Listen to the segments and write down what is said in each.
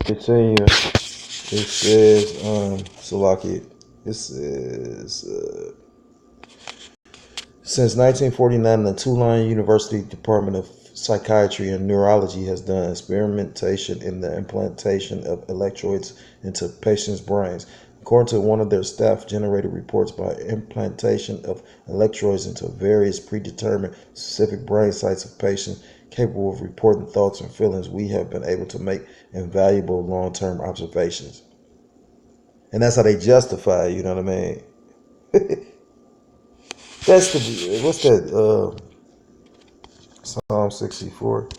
Continue. It says, Salaki. It says, since 1949, the Tulane University Department of Psychiatry and Neurology has done experimentation in the implantation of electrodes into patients' brains. According to one of their staff-generated reports, by implantation of electrodes into various predetermined specific brain sites of patients capable of reporting thoughts and feelings, we have been able to make invaluable long-term observations. And that's how they justify, you know what I mean? That's the, what's that, Psalm 64?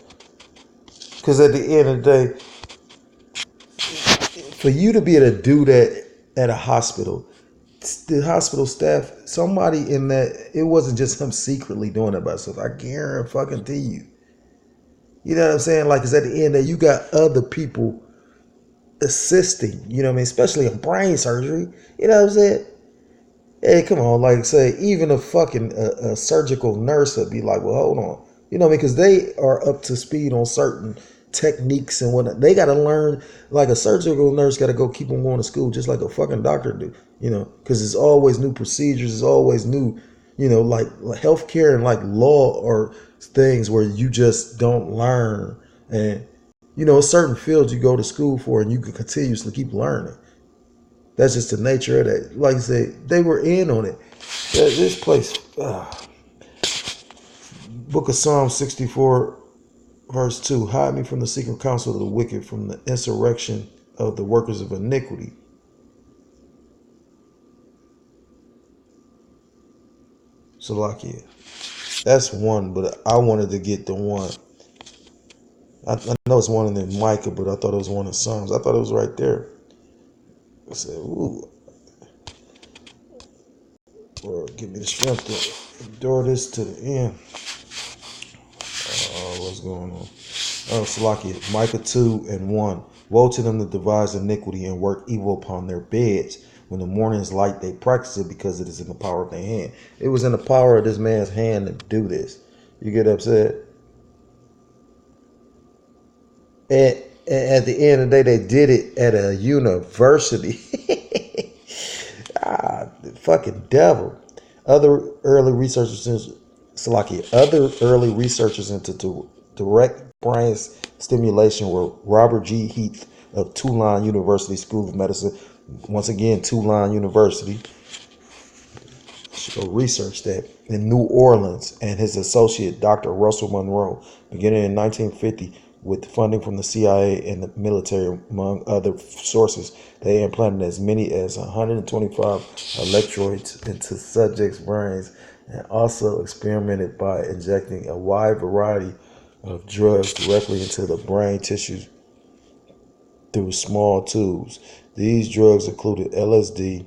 Because at the end of the day, for you to be able to do that at a hospital, the hospital staff, somebody in that, it wasn't just him secretly doing it by himself. I guarantee you. You know what I'm saying? Like, because at the end of you got other people assisting, you know what I mean? Especially in brain surgery. You know what I'm saying? Hey, come on, like say, even a fucking a surgical nurse would be like, well, hold on. You know what I mean? Because they are up to speed on certain techniques and whatnot. They got to learn, like a surgical nurse got to go keep them going to school just like a fucking doctor do, you know, because it's always new procedures, it's always new, you know, like healthcare and like law or things where you just don't learn. And, you know, certain fields you go to school for and you can continuously keep learning. That's just the nature of that. Like I say, they were in on it. This place, Book of Psalm 64, verse 2. Hide me from the secret counsel of the wicked, from the insurrection of the workers of iniquity. Salakia. That's one, but I wanted to get the one. I know it's one in the Micah, but I thought it was one in Psalms. I thought it was right there. I said, ooh. Lord, give me the strength to endure this to the end. What's going on? Salakia, Micah 2 and 1. Woe to them that devise iniquity and work evil upon their beds. When the morning is light, they practice it because it is in the power of their hand. It was in the power of this man's hand to do this. You get upset? And at the end of the day, they did it at a university. Fucking devil. Other early researchers into direct brain stimulation were Robert G. Heath of Tulane University School of Medicine. Once again, Tulane University. Should go research that. In New Orleans, and his associate, Dr. Russell Monroe, beginning in 1950, with funding from the CIA and the military, among other sources. They implanted as many as 125 electrodes into subjects' brains and also experimented by injecting a wide variety of drugs directly into the brain tissues through small tubes. These drugs included LSD,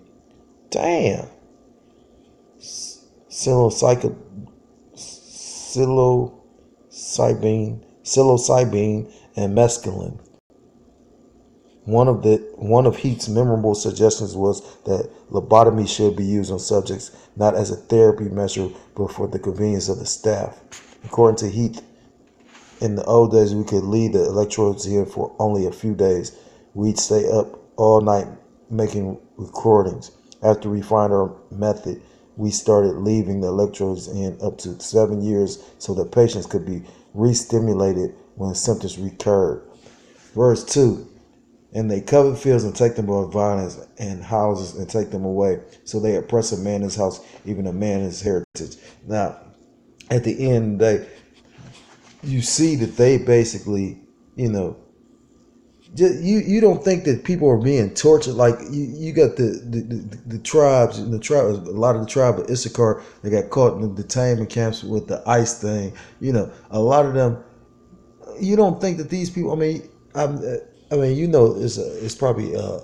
psilocybin, and mescaline. One of Heath's memorable suggestions was that lobotomy should be used on subjects not as a therapy measure, but for the convenience of the staff. According to Heath, in the old days, we could leave the electrodes in for only a few days. We'd stay up all night making recordings. After we refined our method, we started leaving the electrodes in up to 7 years so that patients could be re-stimulated when symptoms recurred. Verse 2. And they covered fields and take them by violence, and houses and take them away. So they oppress a man in his house, even a man in his heritage. Now, at the end of the day, you see that they basically, you know, you don't think that people are being tortured. Like you got the tribes, and a lot of the tribe of Issachar, they got caught in the detainment camps with the ice thing. You know, a lot of them. You don't think that these people. I mean, you know, it's probably a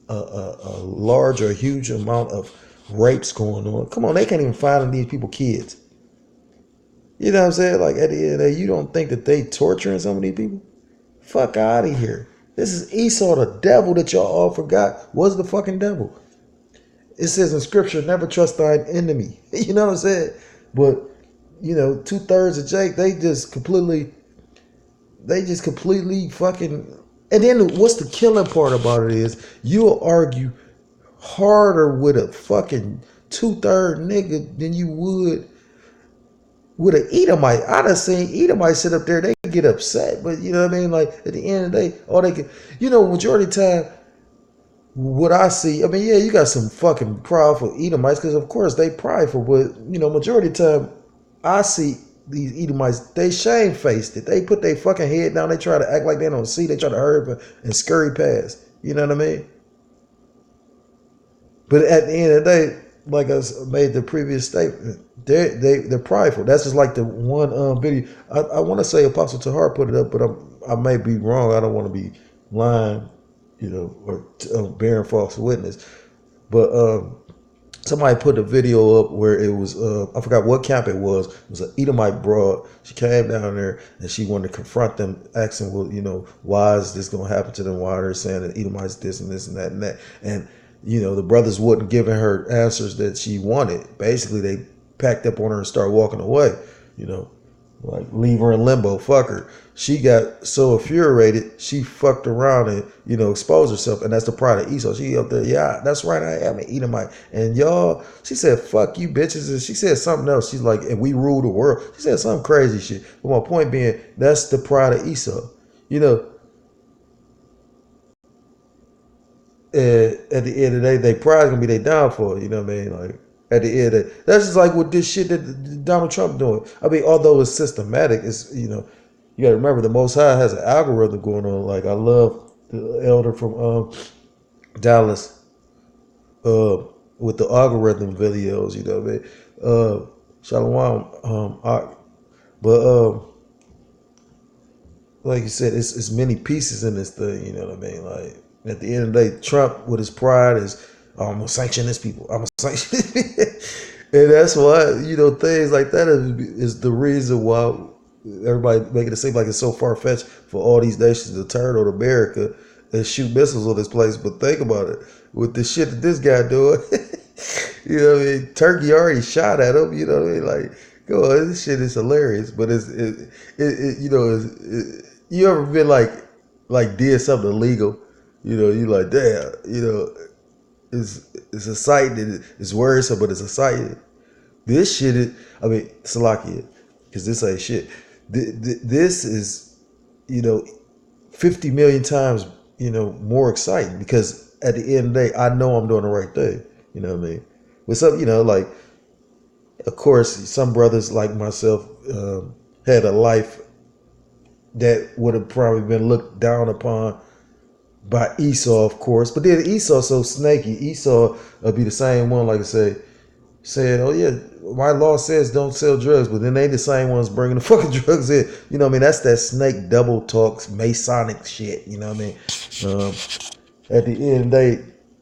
large or huge amount of rapes going on. Come on, they can't even find these people kids. You know what I'm saying? Like at the end of the day, you don't think that they torturing some of these people? Fuck out of here. This is Esau, the devil that y'all all forgot was the fucking devil. It says in scripture, never trust thine enemy. You know what I'm saying? But, you know, 2/3 of Jake, they just completely fucking And then what's the killing part about it is you'll argue harder with a fucking 2/3 nigga than you would with an Edomite. I done seen Edomite sit up there, they get upset, but you know what I mean? Like at the end of the day, all they can, majority of the time, what I see, I mean, yeah, you got some fucking prideful Edomites because of course they prideful, but majority of the time, I see these Edomites, they shamefaced it. They put their fucking head down, they try to act like they don't see, they try to hurry up and scurry past. You know what I mean? But at the end of the day, like I made the previous statement, they're prideful. That's just like the one video. I want to say Apostle Tahar put it up, but I may be wrong. I don't want to be lying, or bearing false witness. But somebody put a video up where it was I forgot what camp it was. It was an Edomite broad. She came down there and she wanted to confront them, asking, well, why is this going to happen to them? Why are they saying that Edomites this and this and that and that? And the brothers wasn't giving her answers that she wanted. Basically, they packed up on her and started walking away. Like leave her in limbo, fuck her. She got so infuriated, she fucked around and exposed herself, and that's the pride of Esau. She up there, yeah, that's right, I am an Edomite, and y'all. She said, "Fuck you, bitches," and she said something else. She's like, "And we rule the world." She said some crazy shit. But my point being, that's the pride of Esau. At the end of the day, they pride gonna be their downfall. You know what I mean? Like at the end of the day, that's just like with this shit that Donald Trump doing. I mean, although it's systematic, it's you gotta remember the Most High has an algorithm going on. Like I love the elder from Dallas with the algorithm videos. You know what I mean? Shalom. But like you said, it's many pieces in this thing. You know what I mean? Like at the end of the day, Trump with his pride is, I'm gonna sanction this people. I'm gonna sanction, and that's why things like that is the reason why everybody making it seem like it's so far fetched for all these nations to turn on America and shoot missiles on this place. But think about it, with the shit that this guy doing, what I mean? Turkey already shot at him. You know what I mean? Like, go on, this shit is hilarious. But you ever been like did something illegal? You like, damn, it's a sight that is worrisome, but it's a sight. This shit is, I mean, Salakia, because this ain't shit. This is, 50 million times, more exciting because at the end of the day, I know I'm doing the right thing. You know what I mean? With some, like, of course, some brothers like myself had a life that would have probably been looked down upon by Esau, of course. But then Esau so snaky. Esau will be the same one, like I say, saying, "Oh yeah, my law says don't sell drugs," but then they the same ones bringing the fucking drugs in. You know what I mean? That's that snake double talks, Masonic shit. You know what I mean? At the end of the day,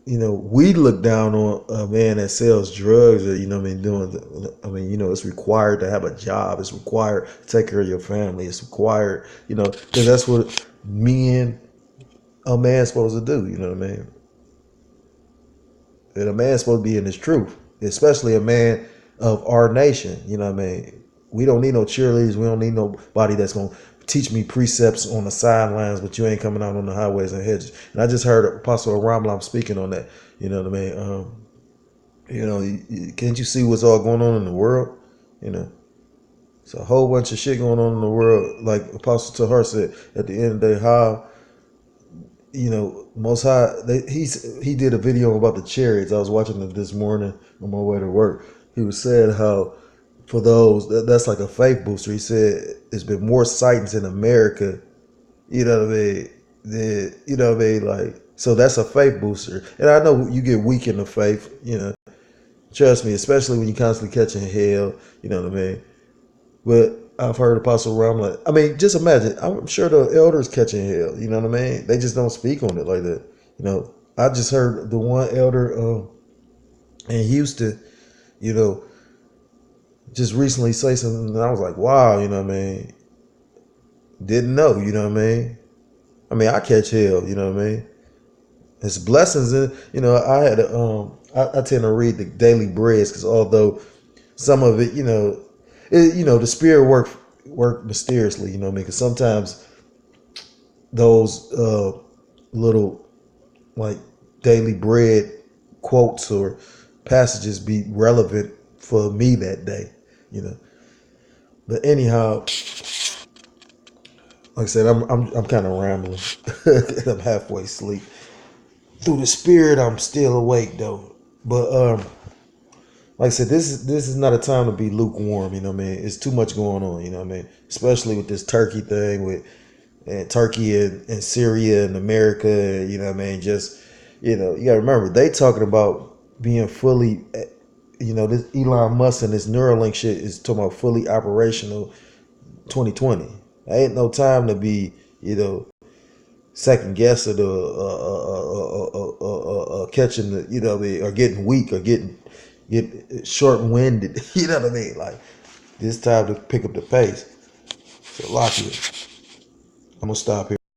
we look down on a man that sells drugs, or it's required to have a job. It's required to take care of your family. It's required, because that's what a man's supposed to do. You know what I mean? And a man's supposed to be in his truth, especially a man of our nation. You know what I mean? We don't need no cheerleaders. We don't need nobody that's going to teach me precepts on the sidelines, but you ain't coming out on the highways and hedges. And I just heard Apostle Ramlam speaking on that. You know what I mean? Can't you see what's all going on in the world? It's a whole bunch of shit going on in the world. Like Apostle Tahar said, at the end of the day, how, Most High, he did a video about the chariots. I was watching it this morning on my way to work. He was saying how, for those, that's like a faith booster. He said it's been more sightings in America, you know what I mean, like, so that's a faith booster. And I know you get weak in the faith, trust me, especially when you're constantly catching hell, you know what I mean. But I've heard Apostle Ramla. I mean, just imagine. I'm sure the elders catching hell. You know what I mean? They just don't speak on it like that. I just heard the one elder in Houston, just recently say something, and I was like, wow, you know what I mean? Didn't know, you know what I mean? I mean, I catch hell, you know what I mean? It's blessings in, I had I tend to read the daily breads because although some of it, the spirit work mysteriously, you know what I mean? Because sometimes those little like daily bread quotes or passages be relevant for me that day, you know. But anyhow, like I said, I'm kind of rambling. I'm halfway asleep. Through the spirit, I'm still awake though. But like I said, this is not a time to be lukewarm. You know what I mean? It's too much going on. You know what I mean? Especially with this Turkey thing with Turkey and Syria and America. You know what I mean? Just you got to remember they talking about being fully. This Elon Musk and this Neuralink shit is talking about fully operational 2020. Ain't no time to be second guess or the catching the or getting weak or get short winded. You know what I mean? Like this time to pick up the pace. So lock it. I'm gonna stop here.